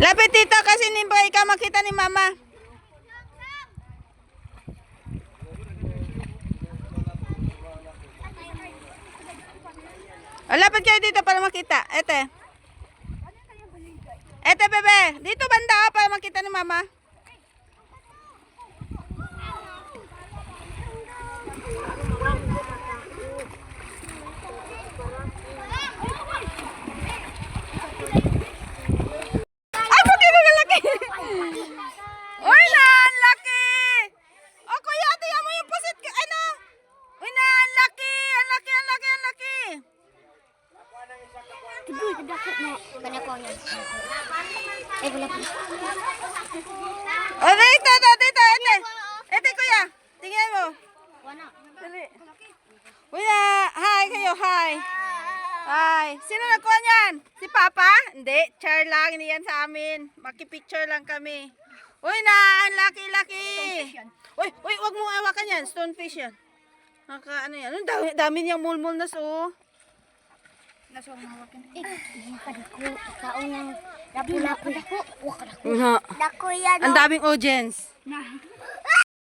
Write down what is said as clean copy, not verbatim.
Lapit dito kasi hindi ba ikaw makita ni mama. Lapit kayo dito para makita. Ete. Ete bebe. Dito banda para makita ni mama. Ay, puti na laki. Uy na, laki. O kuya, tingnan mo yung pusit. Ano? Uy na, laki. Ang laki. Tiboy, kadakot na. Kanya ko yan. Ay, wala pa. O, dito, ete. Ete kuya, tingnan mo. Wala. Dali. Uy na, hi kayo, hi. Hi. Sino nagkuha niyan? Si Papa? Hindi, char lang. Hindi yan sa amin. Makipicture lang kami. Uy na, ang laki. Uy, wag mo hawakan yan. Stonefish yan. Ano yan? Ang dami niyang mulmul na so. Nasa akong hawakan. Hindi ka dako. Ikaw nang lapu-lapu. Dako. Nga. Dako yan. Ang daming audience.